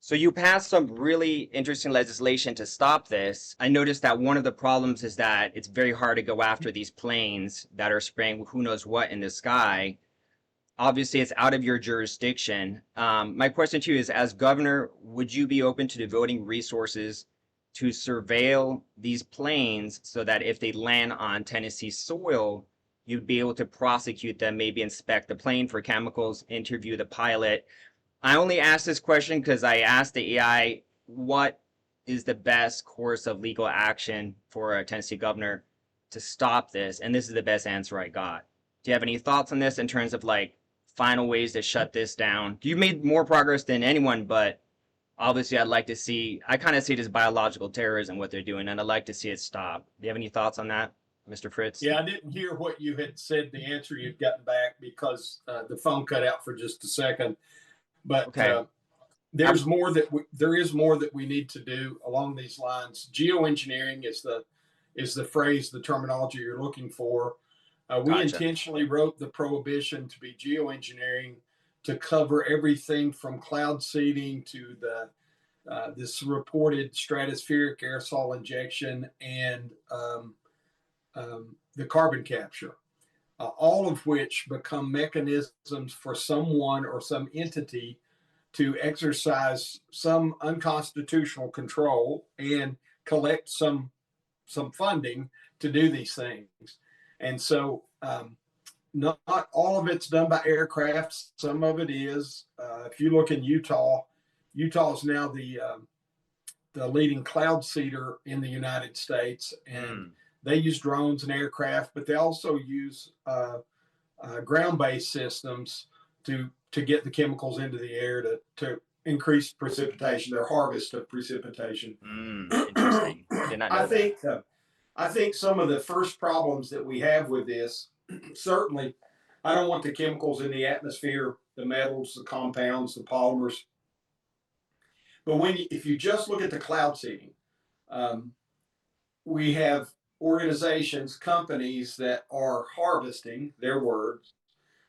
So you passed some really interesting legislation to stop this. I noticed that one of the problems is that it's very hard to go after these planes that are spraying who knows what in the sky. Obviously, it's out of your jurisdiction. My question to you is, as governor, would you be open to devoting resources to surveil these planes so that if they land on Tennessee soil, you'd be able to prosecute them, maybe inspect the plane for chemicals, interview the pilot? I only asked this question because I asked the AI what is the best course of legal action for a Tennessee governor to stop this, and this is the best answer I got. Do you have any thoughts on this in terms of like final ways to shut this down? You made more progress than anyone, but obviously I'd like to see. I kind of see it as biological terrorism what they're doing, and I'd like to see it stop. Do you have any thoughts on that, Mr. Fritz? Yeah, I didn't hear what you had said, the answer you'd gotten back because the phone cut out for just a second. But Okay. there's more there is more that we need to do along these lines. Geoengineering is the phrase, the terminology you're looking for. We Gotcha. intentionally wrote the prohibition to be geoengineering to cover everything from cloud seeding to the this reported stratospheric aerosol injection and the carbon capture, all of which become mechanisms for someone or some entity to exercise some unconstitutional control and collect some funding to do these things. And so, not all of it's done by aircraft. Some of it is. If you look in Utah, Utah is now the leading cloud seeder in the United States, and Mm, they use drones and aircraft, but they also use ground-based systems to get the chemicals into the air to increase precipitation, their harvest of precipitation. interesting. I did not I know that. think I think some of the first problems that we have with this, certainly, I don't want the chemicals in the atmosphere, the metals, the compounds, the polymers. But if you just look at the cloud seeding, um, we have organizations, companies that are harvesting, their words,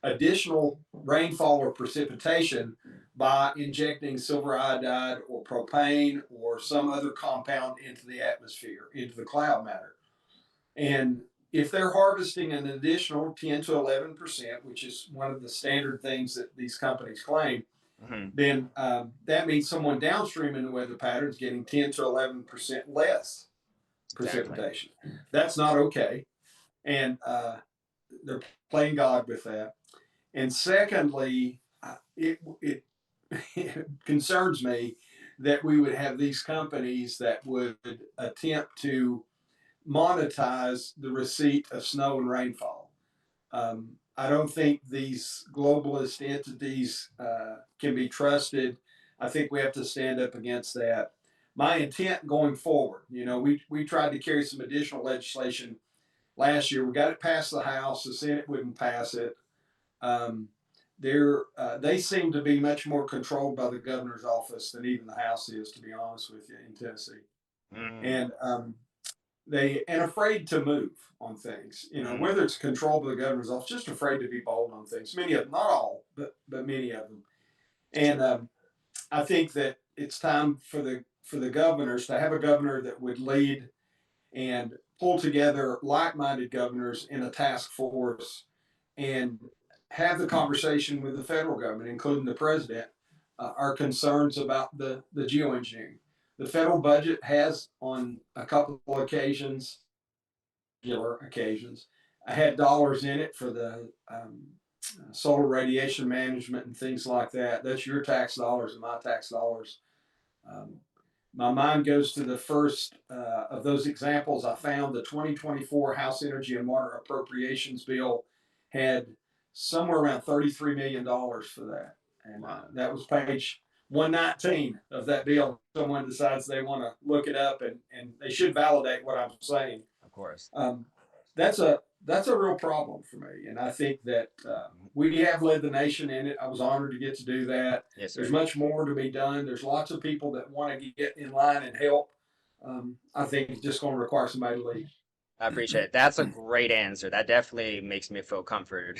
additional rainfall or precipitation by injecting silver iodide or propane or some other compound into the atmosphere, into the cloud matter. And if they're harvesting an additional 10 to 11%, which is one of the standard things that these companies claim, Hmm. then that means someone downstream in the weather pattern is getting 10 to 11% less Exactly. precipitation. That's not okay. And they're playing God with that. And secondly, it concerns me that we would have these companies that would attempt to monetize the receipt of snow and rainfall. I don't think these globalist entities can be trusted. I think we have to stand up against that. My intent going forward, we tried to carry some additional legislation last year. We got it past the House. The Senate wouldn't pass it. Um, they seem to be much more controlled by the governor's office than even the House is, to be honest with you, in Tennessee. Mm, And they and afraid to move on things. mm. Whether it's controlled by the governor's office, just afraid to be bold on things. Many of them, not all, but many of them. It's And true. I think that it's time for the governors to have a governor that would lead and pull together like-minded governors in a task force and have the conversation with the federal government, including the president, our concerns about the geoengineering. The federal budget has, on a couple of occasions, regular occasions, had dollars in it for the solar radiation management and things like that. That's your tax dollars and my tax dollars. Um, my mind goes to the first of those examples I found. The 2024 House Energy and Water Appropriations Bill had somewhere around $33 million for that. And Wow. that was page 119 of that bill. Someone decides they want to look it up, and they should validate what I'm saying. Of course. Um, that's a real problem for me, and I think that we have led the nation in it. I was honored to get to do that. Yes, There's sir. much more to be done. There's lots of people that want to get in line and help. I think it's just going to require somebody to lead. I appreciate it. That's a great answer. That definitely makes me feel comforted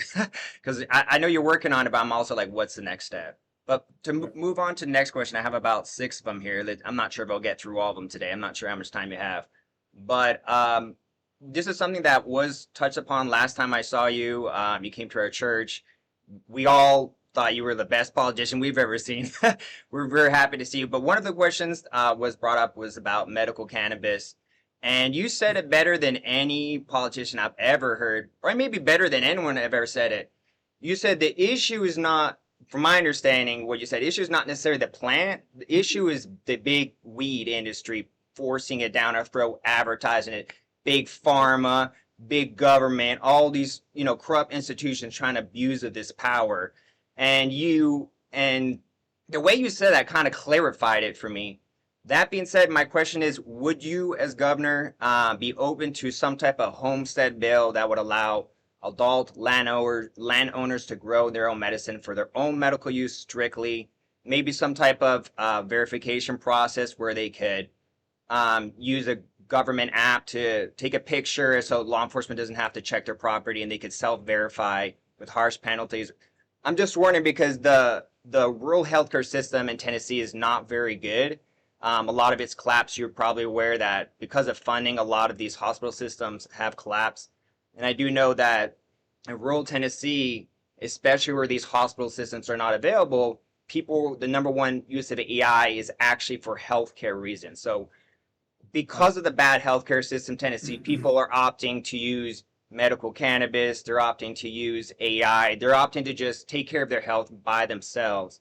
because I know you're working on it, but I'm also like, what's the next step? But to move on to the next question, I have about six of them here. I'm not sure if I'll get through all of them today. I'm not sure how much time you have. But this is something that was touched upon last time I saw you. You came to our church. We all thought you were the best politician we've ever seen. We're very happy to see you. But one of the questions was brought up was about medical cannabis. And you said it better than any politician I've ever heard, or maybe better than anyone I've ever said it. You said the issue is not, from my understanding, what you said, issue is not necessarily the plant. The issue is the big weed industry forcing it down our throat, advertising it, big pharma, big government, all these, corrupt institutions trying to abuse of this power. And the way you said that kind of clarified it for me. That being said, my question is, would you, as governor, be open to some type of homestead bill that would allow adult landowners to grow their own medicine for their own medical use strictly? Maybe some type of verification process where they could use a government app to take a picture so law enforcement doesn't have to check their property and they could self-verify with harsh penalties. I'm just wondering because the rural healthcare system in Tennessee is not very good. A lot of it's collapsed. You're probably aware that because of funding, a lot of these hospital systems have collapsed. And I do know that in rural Tennessee, especially where these hospital systems are not available, people, the number one use of AI is actually for healthcare reasons. So because of the bad healthcare system in Tennessee, people are opting to use medical cannabis, they're opting to use AI, they're opting to just take care of their health by themselves.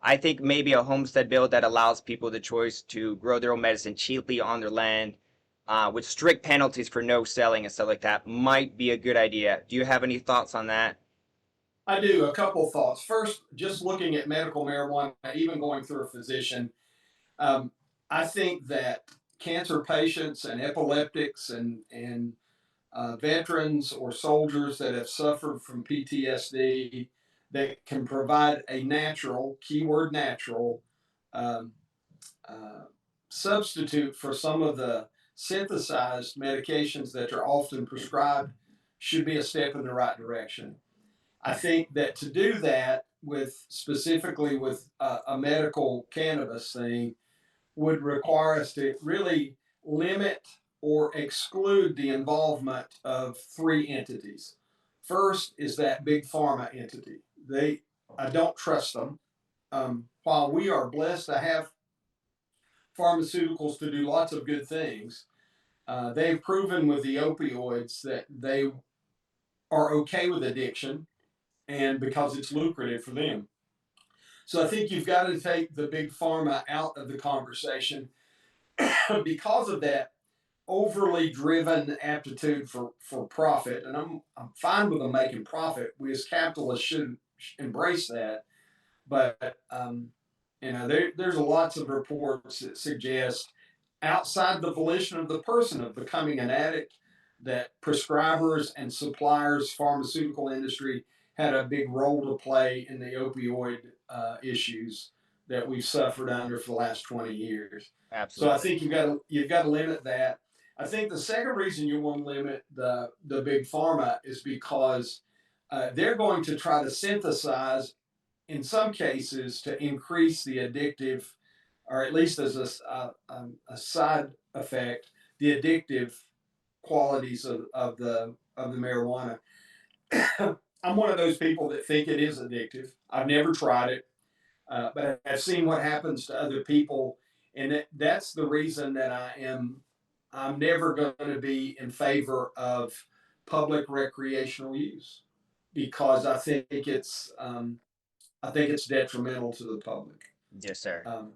I think maybe a homestead bill that allows people the choice to grow their own medicine cheaply on their land, with strict penalties for no selling and stuff like that, might be a good idea. Do you have any thoughts on that? I do. A couple thoughts. First, just looking at medical marijuana, even going through a physician, um, I think that cancer patients and epileptics and veterans or soldiers that have suffered from PTSD that can provide a natural, keyword natural, um, uh, substitute for some of the synthesized medications that are often prescribed should be a step in the right direction. I think that to do that with specifically with a medical cannabis thing would require us to really limit or exclude the involvement of three entities. First is that big pharma entity. I don't trust them. While we are blessed to have pharmaceuticals to do lots of good things, they've proven with the opioids that they are okay with addiction and because it's lucrative for them. So I think you've got to take the big pharma out of the conversation because of that overly driven aptitude for profit. And I'm fine with them making profit. We as capitalists should embrace that. But there's lots of reports that suggest outside the volition of the person of becoming an addict, that prescribers and suppliers, pharmaceutical industry had a big role to play in the opioid issues that we've suffered under for the last 20 years. So I Absolutely. think you've got to limit that. I think the second reason you want to limit the big pharma is because they're going to try to synthesize, in some cases, to increase the addictive, or at least as a side effect, the addictive qualities of the marijuana. I'm one of those people that think it is addictive. I've never tried it, but I've seen what happens to other people, and that's the reason that I'm never going to be in favor of public recreational use because I think it's detrimental to the public. Yes, sir. Um,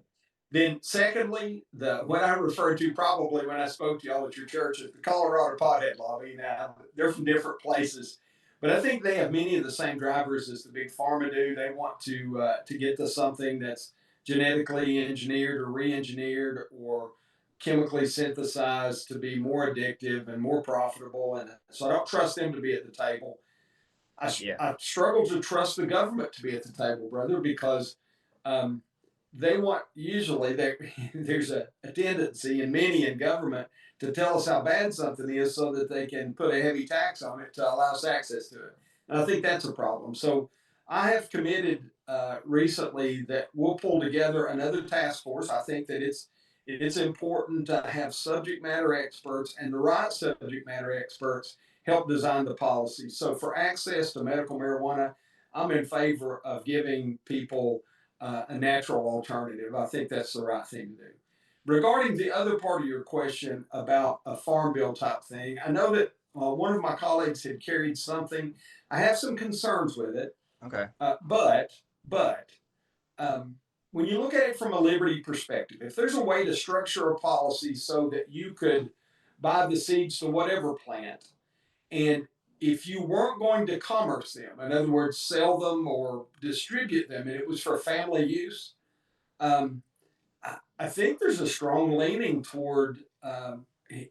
then, secondly, what I referred to probably when I spoke to y'all at your church is the Colorado Pothead Lobby. Now they're from different places, but I think they have many of the same drivers as the big pharma do. They want to get to something that's genetically engineered or re-engineered or chemically synthesized to be more addictive and more profitable. And so I don't trust them to be at the table. Yeah. I struggle to trust the government to be at the table, brother, because um, they want usually there's a tendency in many in government to tell us how bad something is so that they can put a heavy tax on it to allow us access to it. And I think that's a problem. So I have committed recently that we'll pull together another task force. I think that it's important to have subject matter experts and the right subject matter experts help design the policy. So for access to medical marijuana, I'm in favor of giving people a natural alternative. I think that's the right thing to do. Regarding the other part of your question about a farm bill type thing, I know that one of my colleagues had carried something. I have some concerns with it, Okay. but when you look at it from a liberty perspective, if there's a way to structure a policy so that you could buy the seeds to whatever plant, and if you weren't going to commerce them, in other words, sell them or distribute them, and it was for family use, um, I think there's a strong leaning toward,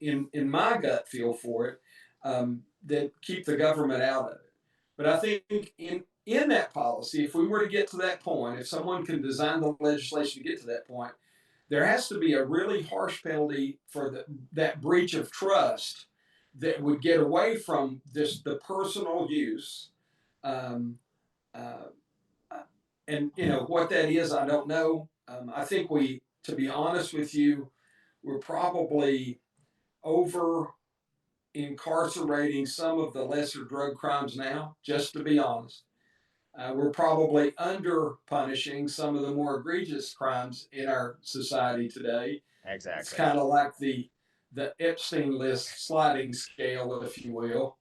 in my gut feel for it, that keep the government out of it. But I think in that policy, if we were to get to that point, if someone can design the legislation to get to that point, there has to be a really harsh penalty for that breach of trust that would get away from the personal use. Um, uh, and what that is, I don't know. I think to be honest with you, we're probably over incarcerating some of the lesser drug crimes now. Just to be honest, we're probably under punishing some of the more egregious crimes in our society today. It's Exactly. kind of like the Epstein list sliding scale, if you will.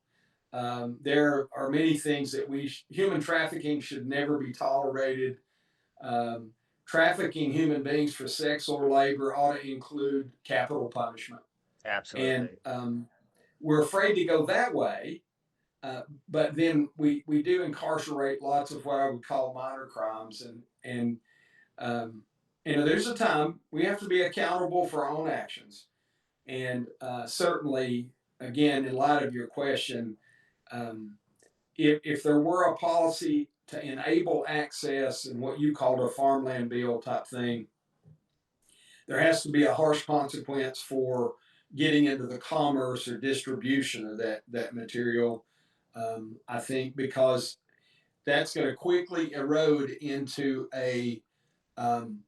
There are many things that human trafficking should never be tolerated. Um, Trafficking human beings for sex or labor ought to include capital punishment. And Absolutely. we're afraid to go that way, but then we do incarcerate lots of what I would call minor crimes. And um, there's a time we have to be accountable for our own actions. And certainly, again, in light of your question, um, if there were a policy to enable access and what you called a farmland bill type thing, there has to be a harsh consequence for getting into the commerce or distribution of that material. I think because that's going to quickly erode into a um,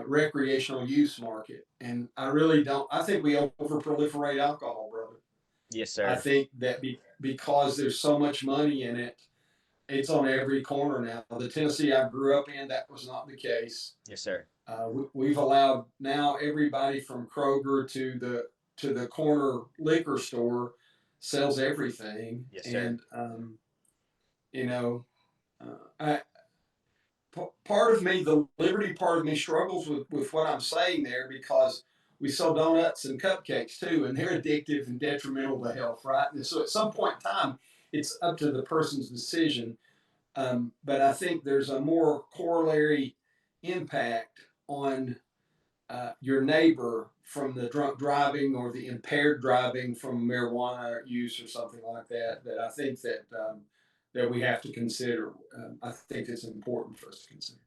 recreational use market, and I really don't. I think we over proliferate alcohol, brother. Yes, I sir. think that because there's so much money in it, it's on every corner now. The Tennessee I grew up in, that was not the case. Yes, sir. We've allowed now everybody from Kroger to the corner liquor store sells everything, Yes, sir. and you know, I, part of me, the liberty part of me, struggles with what I'm saying there because we sell donuts and cupcakes too, and they're addictive and detrimental to health, right? And so at some point in time, it's up to the person's decision. But I think there's a more corollary impact on your neighbor from the drunk driving or the impaired driving from marijuana use or something like that. That I think that we have to consider. I think it's important for us to consider.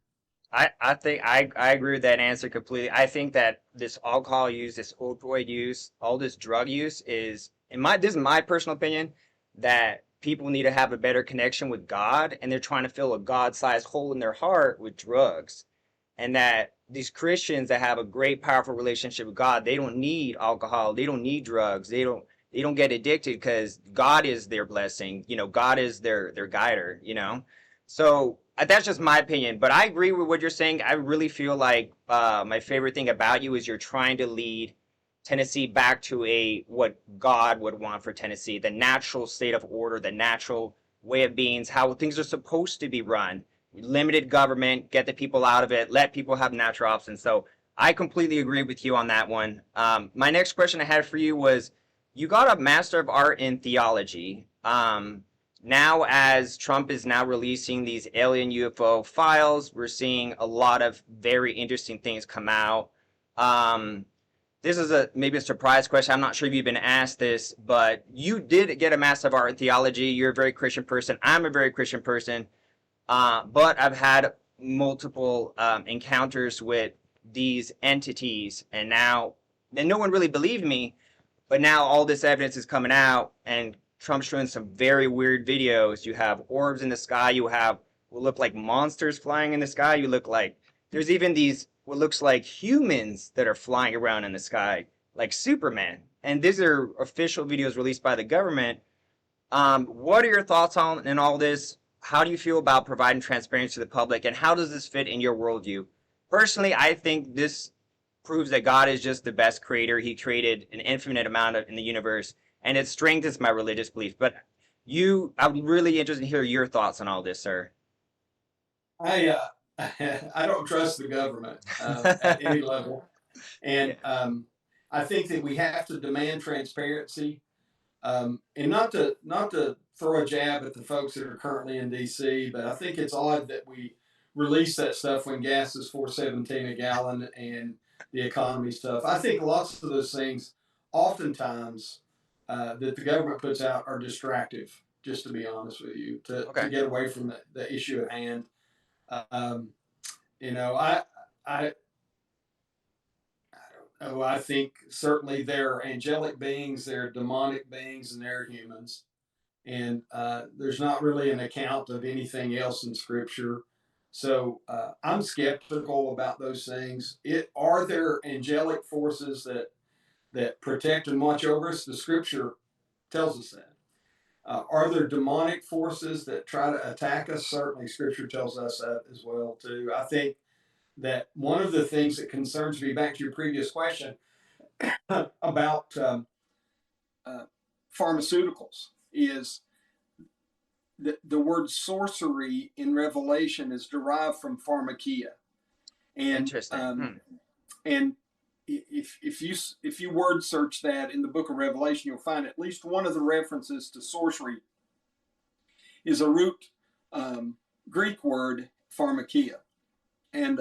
I think I agree with that answer completely. I think that this alcohol use, this opioid use, all this drug use is, this is my personal opinion, that people need to have a better connection with God, and they're trying to fill a God-sized hole in their heart with drugs. And that these Christians that have a great, powerful relationship with God, they don't need alcohol, they don't need drugs, they don't get addicted because God is their blessing. God is their guider. So that's just my opinion, but I agree with what you're saying. I really feel like my favorite thing about you is you're trying to lead Tennessee back to what God would want for Tennessee, the natural state of order, the natural way of being, how things are supposed to be run. Limited government, get the people out of it, let people have natural options. So I completely agree with you on that one. My next question I had for you was, you got a Master of Art in theology. Now, as Trump is now releasing these alien UFO files, we're seeing a lot of very interesting things come out. Um, this is maybe a surprise question. I'm not sure if you've been asked this, but you did get a Master of Art in theology. You're a very Christian person. I'm a very Christian person. But I've had multiple encounters with these entities, and no one really believed me. But now all this evidence is coming out, and Trump's showing some very weird videos. You have orbs in the sky. You have will look like monsters flying in the sky. You look like there's even these what looks like humans that are flying around in the sky, like Superman. And these are official videos released by the government. What are your thoughts on in all this? How do you feel about providing transparency to the public, and how does this fit in your worldview? Personally, I think this proves that God is just the best creator. He created an infinite amount in the universe, and it strengthens my religious belief. But I'm really interested to hear your thoughts on all this, sir. I I don't trust the government at any level, Yeah. and I think that we have to demand transparency, and not to throw a jab at the folks that are currently in D.C., but I think it's odd that we release that stuff when gas is 4.17 a gallon and the economy stuff. I think lots of those things, oftentimes, that the government puts out are distractive. Just to be honest with you, to Okay. get away from the issue at hand. Um, you know, I oh, I think certainly there are angelic beings, there are demonic beings, and there are humans. And there's not really an account of anything else in Scripture. So I'm skeptical about those things. Are there angelic forces that protect and watch over us? The Scripture tells us that. Are there demonic forces that try to attack us? Certainly, Scripture tells us that as well too. I think that one of the things that concerns me, back to your previous question about uh, pharmaceuticals, is the word sorcery in Revelation is derived from pharmakia, and Interesting. and if you word search that in the book of Revelation, you'll find at least one of the references to sorcery is a root Greek word pharmakia, and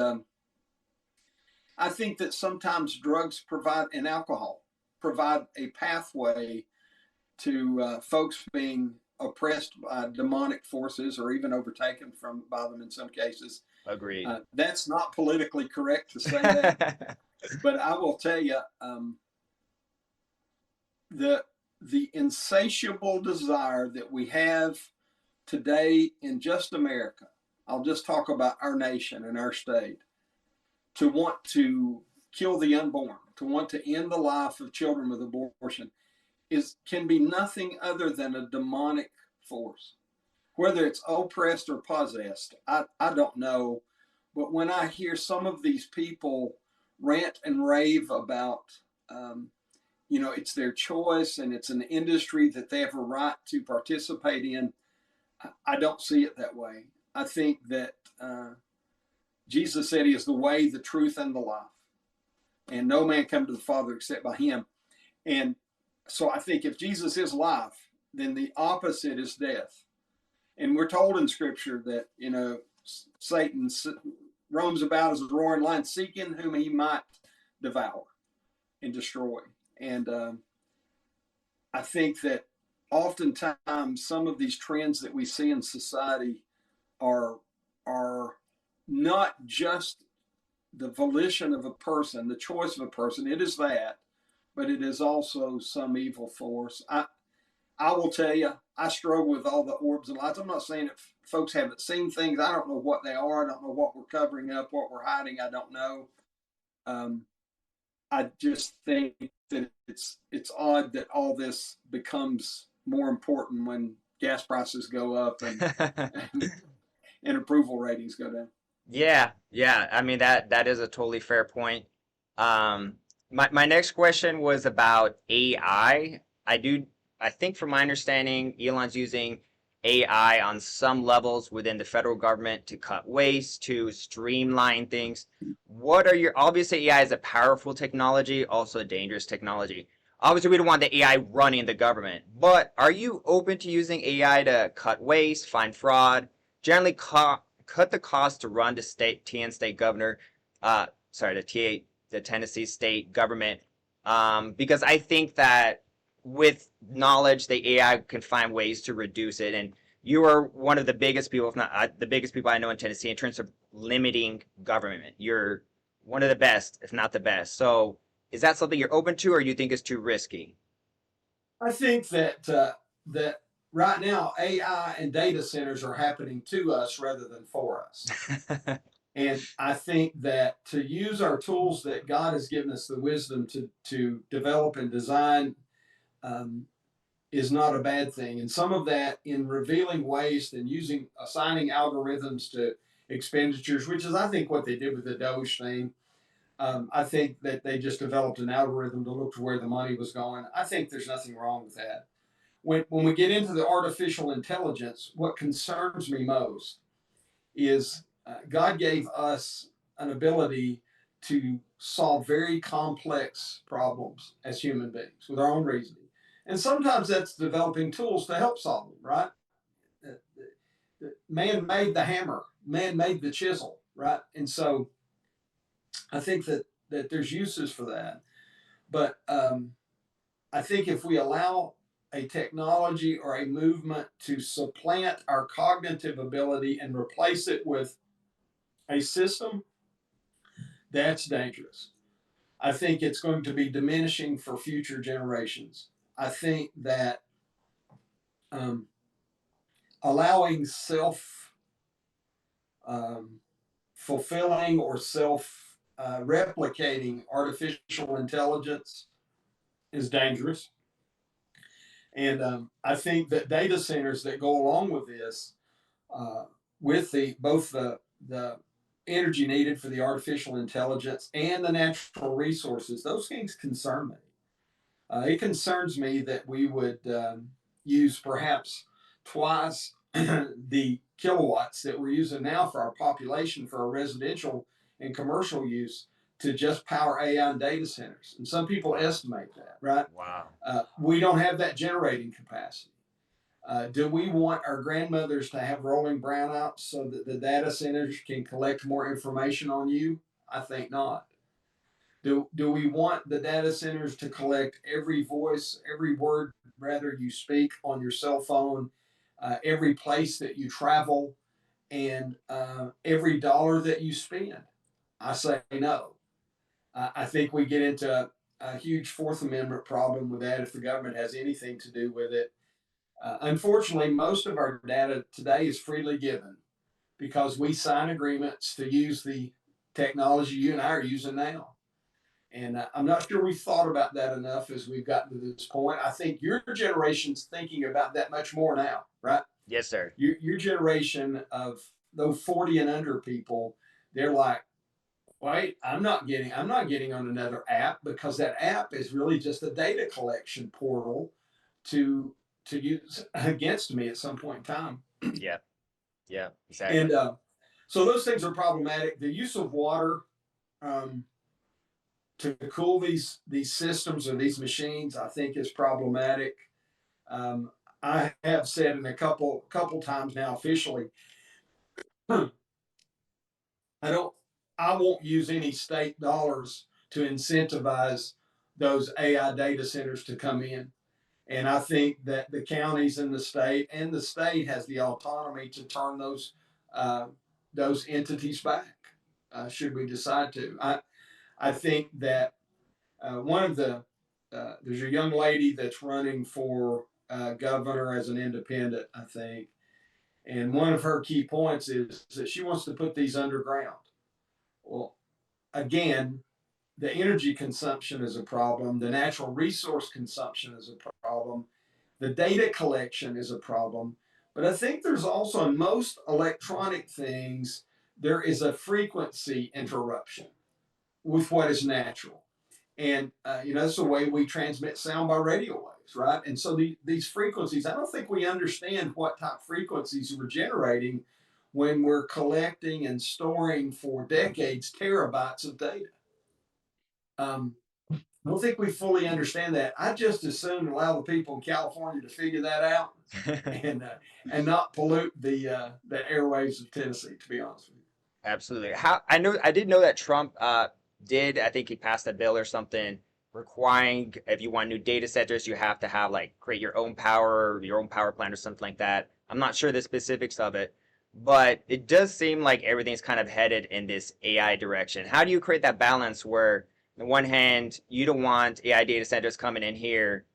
I think that sometimes drugs provide and alcohol provide a pathway to folks being oppressed by demonic forces or even overtaken by them in some cases. Agreed. That's not politically correct to say that, but I will tell you, the the insatiable desire that we have today in just America. I'll just talk about our nation and our state, to want to kill the unborn, to want to end the life of children with abortion, can be nothing other than a demonic force. Whether it's oppressed or possessed, I don't know. But when I hear some of these people rant and rave about, it's their choice and it's an industry that they have a right to participate in, I don't see it that way. I think that Jesus said he is the way, the truth, and the life. And no man come to the Father except by him. And so I think if Jesus is life, then the opposite is death. And we're told in Scripture that, Satan roams about as a roaring lion, seeking whom he might devour and destroy. And I think that oftentimes some of these trends that we see in society are not just the volition of a person, the choice of a person. It is that, but it is also some evil force. I will tell you, I struggle with all the orbs and lights. I'm not saying that folks haven't seen things. I don't know what they are. I don't know what we're covering up, what we're hiding. I don't know. I just think that it's odd that all this becomes more important when gas prices go up and approval ratings go down. Yeah, yeah. I mean that is a totally fair point. My next question was about AI. I think from my understanding, Elon's using AI on some levels within the federal government to cut waste, to streamline things. What are your Obviously AI is a powerful technology, also a dangerous technology. Obviously, we don't want the AI running the government, but are you open to using AI to cut waste, find fraud, generally cut the cost to run the TN state governor, sorry, the Tennessee state government, because I think that with knowledge, the AI can find ways to reduce it. And you are one of the biggest people, if not the biggest people I know in Tennessee in terms of limiting government. You're one of the best, if not the best. So is that something you're open to, or you think is too risky? I think that right now, AI and data centers are happening to us rather than for us. And I think that to use our tools that God has given us the wisdom to develop and design um, is not a bad thing. And some of that in revealing waste and using assigning algorithms to expenditures, which is I think what they did with the Doge thing. I think that they just developed an algorithm to look to where the money was going. I think there's nothing wrong with that. When we get into the artificial intelligence, what concerns me most is God gave us an ability to solve very complex problems as human beings with our own reasoning. And sometimes that's developing tools to help solve them, right? Man made the hammer, man made the chisel, right? And so I think that there's uses for that. But I think if we allow a technology or a movement to supplant our cognitive ability and replace it with a system, that's dangerous. I think it's going to be diminishing for future generations. I think that um, allowing self um, fulfilling or self replicating artificial intelligence is dangerous. And I think that data centers that go along with this, uh, with the both the energy needed for the artificial intelligence and the natural resources, those things concern me. It concerns me that we would use perhaps twice the kilowatts that we're using now for our population for our residential and commercial use to just power AI and data centers. And some people estimate that, right? Wow. We don't have that generating capacity. Do we want our grandmothers to have rolling brownouts so that the data centers can collect more information on you? I think not. Do we want the data centers to collect every voice, every word rather you speak on your cell phone, every place that you travel, and every dollar that you spend? I say no. I think we get into a huge Fourth Amendment problem with that if the government has anything to do with it. Unfortunately, most of our data today is freely given because we sign agreements to use the technology you and I are using now. And I'm not sure we've thought about that enough as we've gotten to this point. I think your generation's thinking about that much more now, right? Yes, sir. Your generation of those 40 and under people, they're like, wait, I'm not getting on another app because that app is really just a data collection portal to to use against me at some point in time. Yeah. Yeah. And Exactly. so those things are problematic. The use of water um, to cool these systems or these machines, I think, is problematic. I have said in a couple times now officially, I don't, I won't use any state dollars to incentivize those AI data centers to come in. And I think that the counties in the state and the state has the autonomy to turn uh, those entities back should we decide to. I think that one of there's a young lady that's running for governor as an independent, I think, and one of her key points is that she wants to put these underground. Well, again, the energy consumption is a problem. The natural resource consumption is a problem. The data collection is a problem. But I think there's also in most electronic things, there is a frequency interruption with what is natural. And that's the way we transmit sound by radio waves, right? And so these frequencies, I don't think we understand what type of frequencies we're generating when we're collecting and storing for decades terabytes of data. Um, I don't think we fully understand that. I just as soon allow the people in California to figure that out and not pollute the airwaves of Tennessee. To be honest with you. Absolutely. How I did know that Trump did, I think he passed a bill or something requiring if you want new data centers you have to have like create your own power plant or something like that. I'm not sure the specifics of it, but it does seem like everything's kind of headed in this AI direction. How do you create that balance where on one hand you don't want AI data centers coming in here,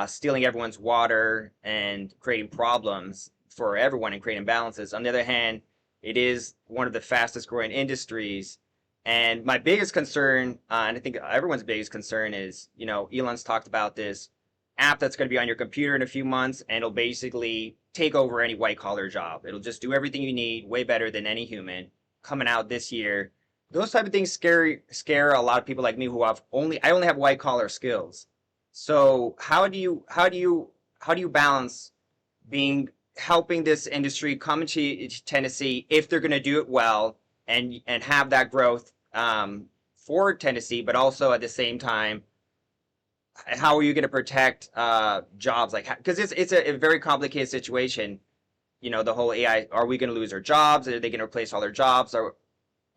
stealing everyone's water and creating problems for everyone and creating imbalances. On the other hand, it is one of the fastest growing industries. And my biggest concern, and I think everyone's biggest concern is, Elon's talked about this app that's going to be on your computer in a few months, and it'll basically take over any white collar job. It'll just do everything you need way better than any human coming out this year. Those type of things scare a lot of people like me who I only have white collar skills. So how do you balance being helping this industry come into Tennessee if they're going to do it well and have that growth for Tennessee, but also at the same time, how are you going to protect jobs? Like, because it's a very complicated situation. The whole AI. Are we going to lose our jobs? Are they going to replace all their jobs? Or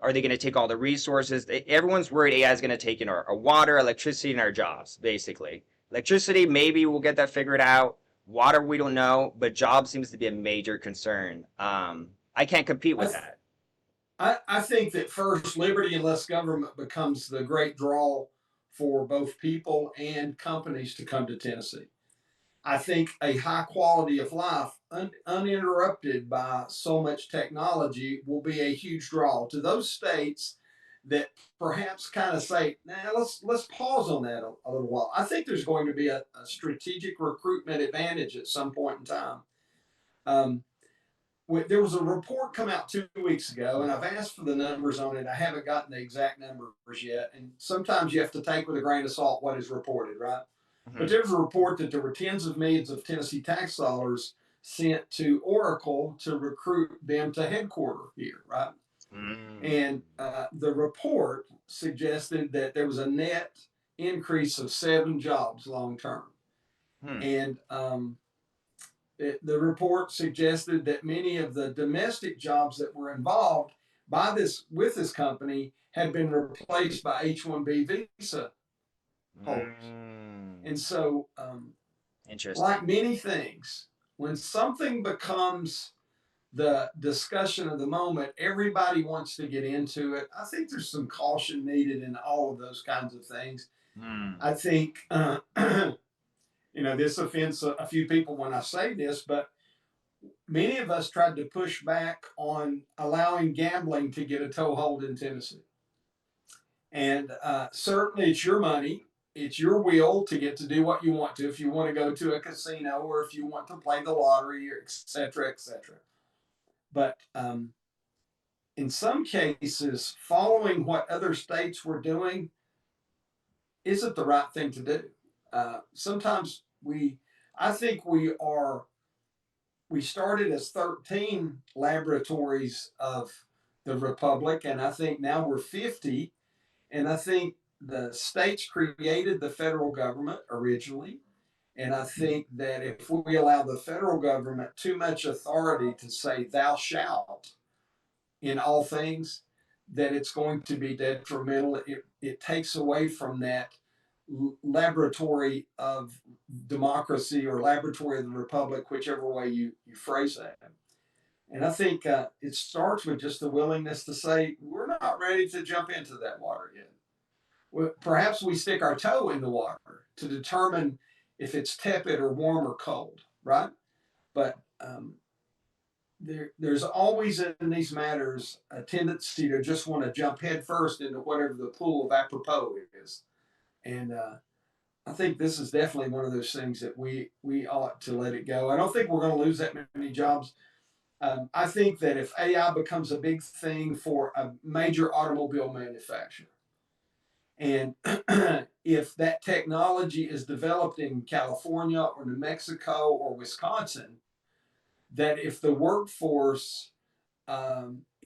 are they going to take all the resources? Everyone's worried AI is going to take in our water, electricity, and our jobs, basically. Electricity, maybe we'll get that figured out. Water, we don't know, but jobs seems to be a major concern. I can't compete I, with that. I think that first, liberty and less government becomes the great draw for both people and companies to come to Tennessee. I think a high quality of life, uninterrupted by so much technology, will be a huge draw to those states that perhaps kind of say, "Nah, let's pause on that a little while." I think there's going to be a strategic recruitment advantage at some point in time. Um, there was a report come out 2 weeks ago, and I've asked for the numbers on it. I haven't gotten the exact numbers yet, and sometimes you have to take with a grain of salt what is reported, right? But Mm-hmm. there's a report that there were tens of millions of Tennessee tax dollars sent to Oracle to recruit them to headquarter here, right? Mm. And the report suggested that there was a net increase of 7 jobs long term. Hmm. And the report suggested that many of the domestic jobs that were involved by this with this company had been replaced by H-1B visa holders. Mm. And so, like Interesting. many things, when something becomes the discussion of the moment, everybody wants to get into it. I think there's some caution needed in all of those kinds of things. Mm. I think, this offends a few people when I say this, but many of us tried to push back on allowing gambling to get a toehold in Tennessee. And certainly it's your money, it's your will to get to do what you want to. If you want to go to a casino or if you want to play the lottery, et cetera, et cetera. But in some cases, following what other states were doing isn't the right thing to do. Sometimes I think we started as 13 laboratories of the Republic, and I think now we're 50. And I think the states created the federal government originally. And I think that if we allow the federal government too much authority to say, thou shalt, in all things, that it's going to be detrimental. It takes away from that laboratory of democracy or laboratory of the republic, whichever way you phrase that. And I think it starts with just the willingness to say, we're not ready to jump into that water yet. Well, perhaps we stick our toe in the water to determine if it's tepid or warm or cold, right? But there's always in these matters a tendency to just want to jump headfirst into whatever the pool of apropos is. And I think this is definitely one of those things that we ought to let it go. I don't think we're going to lose that many jobs. I think that if AI becomes a big thing for a major automobile manufacturer, and if that technology is developed in California or New Mexico or Wisconsin, that if the workforce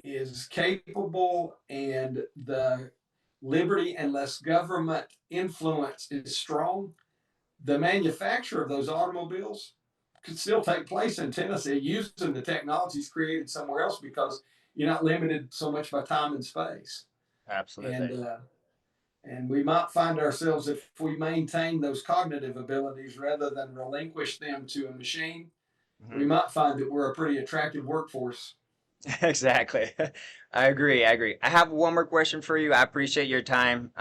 is capable and the liberty and less government influence is strong, the manufacture of those automobiles could still take place in Tennessee using the technologies created somewhere else because you're not limited so much by time and space. And Absolutely. and we might find ourselves, if we maintain those cognitive abilities rather than relinquish them to a machine, we Hmm. might find that we're a pretty attractive workforce. Exactly. I agree. I agree. I have one more question for you. I appreciate your time.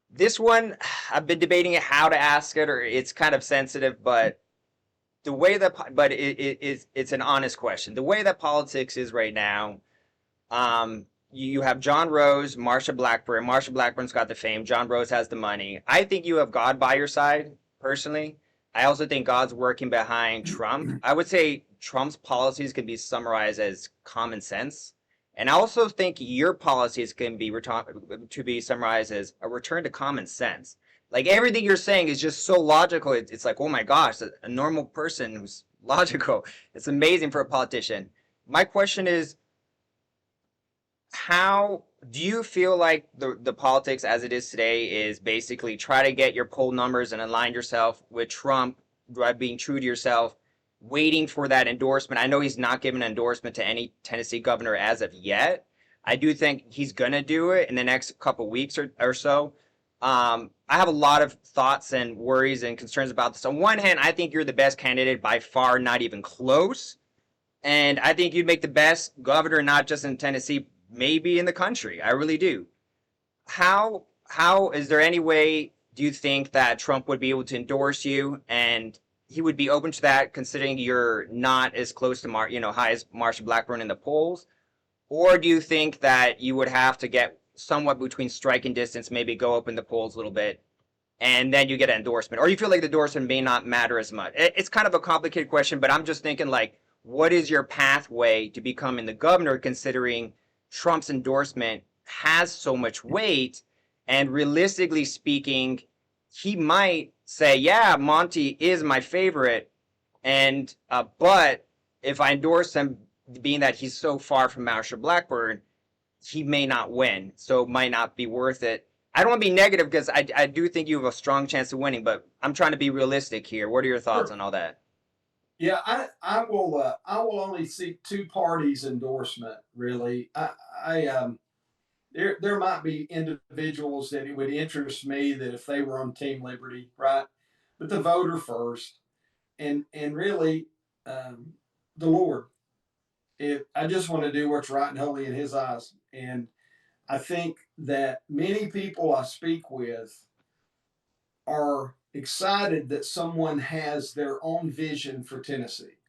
This one, I've been debating how to ask it, or it's kind of sensitive, but the way that, but it's an honest question. The way that politics is right now, you have John Rose, Marsha Blackburn. Marsha Blackburn's got the fame. John Rose has the money. I think you have God by your side, personally. I also think God's working behind Trump. I would say Trump's policies can be summarized as common sense. And I also think your policies can be to be summarized as a return to common sense. Like everything you're saying is just so logical. It's like, oh my gosh, a normal person who's logical. It's amazing for a politician. My question is, how do you feel like the politics as it is today is basically try to get your poll numbers and align yourself with Trump by being true to yourself, waiting for that endorsement? I know he's not given an endorsement to any Tennessee governor as of yet. I do think he's gonna do it in the next couple weeks or so. I have a lot of thoughts and worries and concerns about this. On one hand, I think you're the best candidate by far, not even close. And I think you'd make the best governor, not just in Tennessee, maybe in the country. I really do. How is there any way do you think that Trump would be able to endorse you and he would be open to that considering you're not as close to high as Marsha Blackburn in the polls? Or do you think that you would have to get somewhat between striking distance, maybe go up in the polls a little bit, and then you get an endorsement, or you feel like the endorsement may not matter as much? It's kind of a complicated question, but I'm just thinking like, what is your pathway to becoming the governor, considering Trump's endorsement has so much weight, and realistically speaking, he might say, "Yeah, Monty is my favorite," and but if I endorse him, being that he's so far from Marsha Blackburn, he may not win, so it might not be worth it. I don't want to be negative because I do think you have a strong chance of winning, but I'm trying to be realistic here. What are your thoughts Sure. on all that? Yeah, I will only seek two parties endorsement. Really, there might be individuals that it would interest me that if they were on Team Liberty, right? But the voter first, and really, um, the Lord. If I just want to do what's right and holy in His eyes, and I think that many people I speak with are excited that someone has their own vision for Tennessee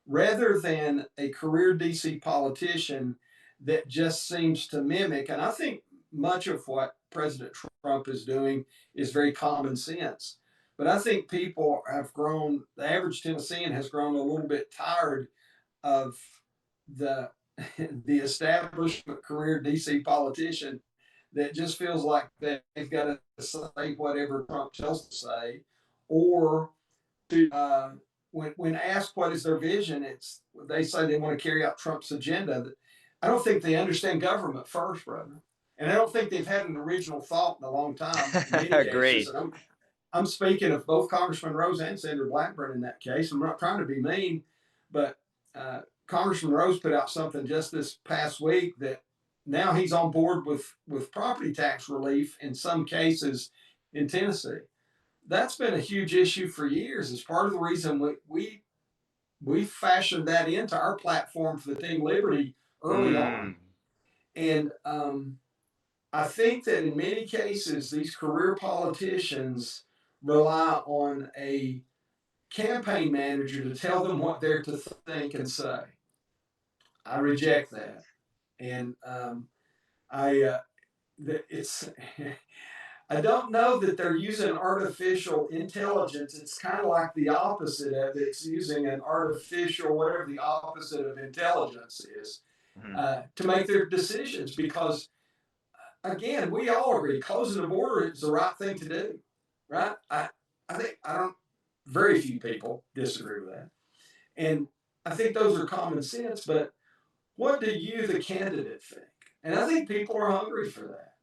rather than a career DC politician that just seems to mimic. And I think much of what President Trump is doing is very common sense. But I think people have grown, the average Tennessean has grown a little bit tired of the the establishment career DC politician that just feels like they've got to say whatever Trump tells them to say, or to when asked what is their vision, it's they say they want to carry out Trump's agenda. I don't think they understand government first, brother, and I don't think they've had an original thought in a long time. In many cases, Agreed. and I'm speaking of both Congressman Rose and Senator Blackburn in that case. I'm not trying to be mean, but Congressman Rose put out something just this past week that now he's on board with property tax relief in some cases in Tennessee. That's been a huge issue for years. It's part of the reason we fashioned that into our platform for the Team Liberty early on. Mm. And I think that in many cases, these career politicians rely on a campaign manager to tell them what they're to think and say. I reject that, and I it's I don't know that they're using artificial intelligence. It's kind of like the opposite of it. It's using an artificial, whatever the opposite of intelligence is, Mm. to make their decisions. Because again, we all agree closing the border is the right thing to do, right? I think I don't. Very few people disagree with that, and I think those are common sense. But what do you, the candidate, think? And I think people are hungry for that.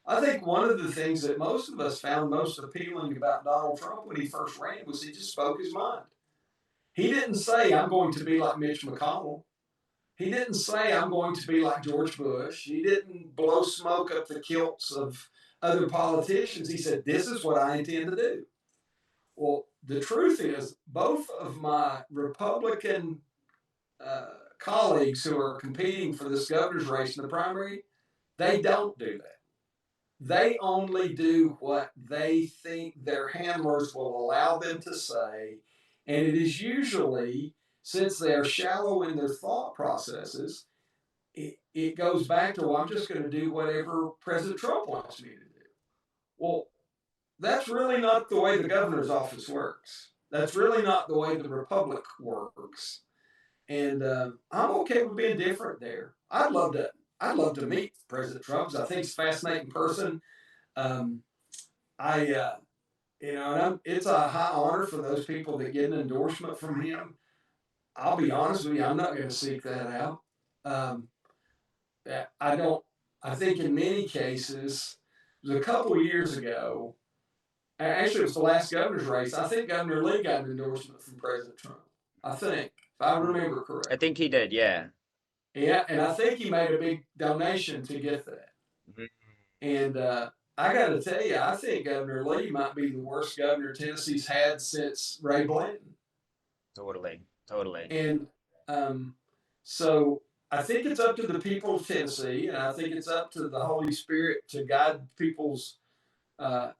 I think one of the things that most of us found most appealing about Donald Trump when he first ran was he just spoke his mind. He didn't say, I'm going to be like Mitch McConnell. He didn't say, I'm going to be like George Bush. He didn't blow smoke up the kilts of other politicians. He said, this is what I intend to do. Well, the truth is, both of my Republican colleagues who are competing for this governor's race in the primary, they don't do that. they only do what they think their handlers will allow them to say. And it is usually, since they are shallow in their thought processes, it goes back to, well, I'm just going to do whatever President Trump wants me to do. Well, that's really not the way the governor's office works. That's really not the way the republic works. And I'm okay with being different there. I'd love to meet President Trump. I think he's a fascinating person. Um, I, and it's a high honor for those people that get an endorsement from him. I'll be honest with you, I'm not going to seek that out. Um, I don't. I think in many cases, it was a couple of years ago. Actually, it was the last governor's race. I think Governor Lee got an endorsement from President Trump. I think, if I remember I correctly. think he did, yeah. Yeah, and I think he made a big donation to get that. Mhm. And I got to tell you, I think Governor Lee might be the worst governor Tennessee's had since Ray Blanton. Totally, totally. And um, so I think it's up to the people of Tennessee, and I think it's up to the Holy Spirit to guide people's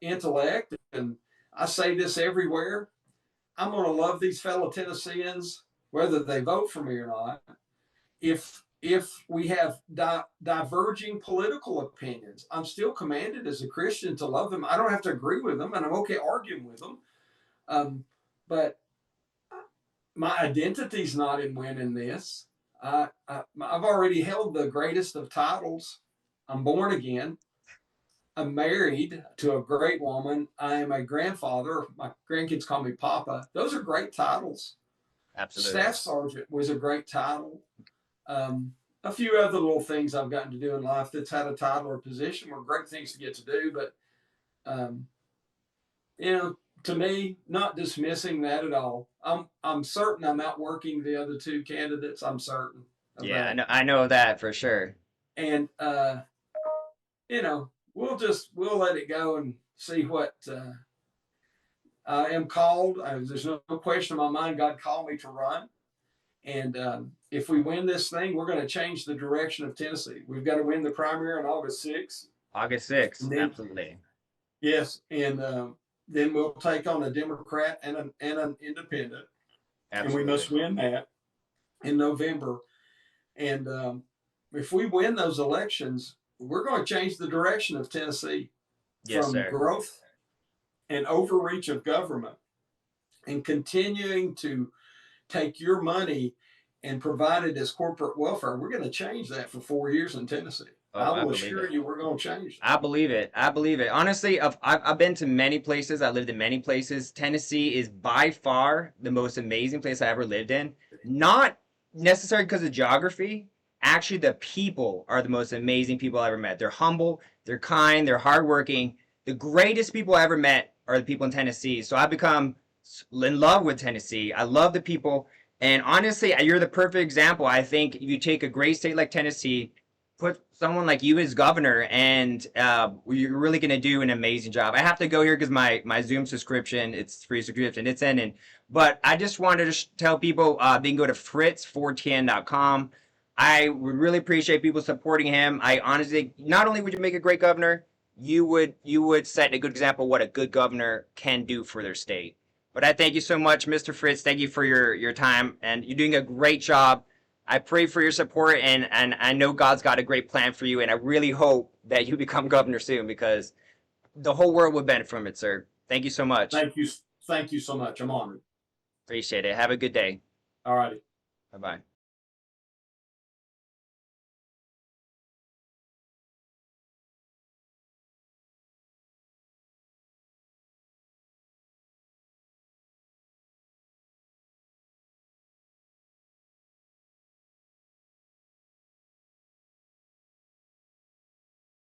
intellect. And I say this everywhere: I'm going to love these fellow Tennesseans, whether they vote for me or not. If we have diverging political opinions, I'm still commanded as a Christian to love them. I don't have to agree with them, and I'm okay arguing with them. But my identity's not in winning this. I've already held the greatest of titles. I'm born again. I'm married to a great woman. I am a grandfather. My grandkids call me Papa. Those are great titles. Absolutely. Staff sergeant was a great title. Um, a few other little things I've gotten to do in life that's had a title or position were great things to get to do. But, um, to me, not dismissing that at all. I'm certain I'm outworking the other two candidates. I'm certain of Yeah, that. I know that for sure. And, we'll let it go and see what I am called. There's no question in my mind God called me to run. And if we win this thing, we're going to change the direction of Tennessee. We've got to win the primary on August 6th. August 6th, And then, absolutely. yes, and then we'll take on a Democrat and an independent. And we must Absolutely. win that in November. And if we win those elections, we're going to change the direction of Tennessee Yes, from sir. growth and overreach of government and continuing to take your money and provide it as corporate welfare. We're going to change that for 4 years in Tennessee. Oh, I I will believe assure it. you we're going to change I believe it. I believe it. Honestly, I've been to many places. I lived in many places. Tennessee is by far the most amazing place I ever lived in. Not necessarily because of geography. Actually, the people are the most amazing people I ever met. They're humble, they're kind, they're hardworking. The greatest people I ever met are the people in Tennessee. So I've become in love with Tennessee. I love the people. And honestly, you're the perfect example. I think if you take a great state like Tennessee, put someone like you as governor, and you're really going to do an amazing job. I have to go here because my Zoom subscription, it's free subscription, it's ending. But I just wanted to tell people they can go to fritz410.com. I would really appreciate people supporting him. I honestly, not only would you make a great governor, you would set a good example of what a good governor can do for their state. But I thank you so much, Mr. Fritz. Thank you for your time, and you're doing a great job. I pray for your support, and I know God's got a great plan for you, and I really hope that you become governor soon because the whole world would benefit from it, sir. Thank you so much. Thank you. Thank you so much. I'm honored. Appreciate it. Have a good day. All righty. Bye bye.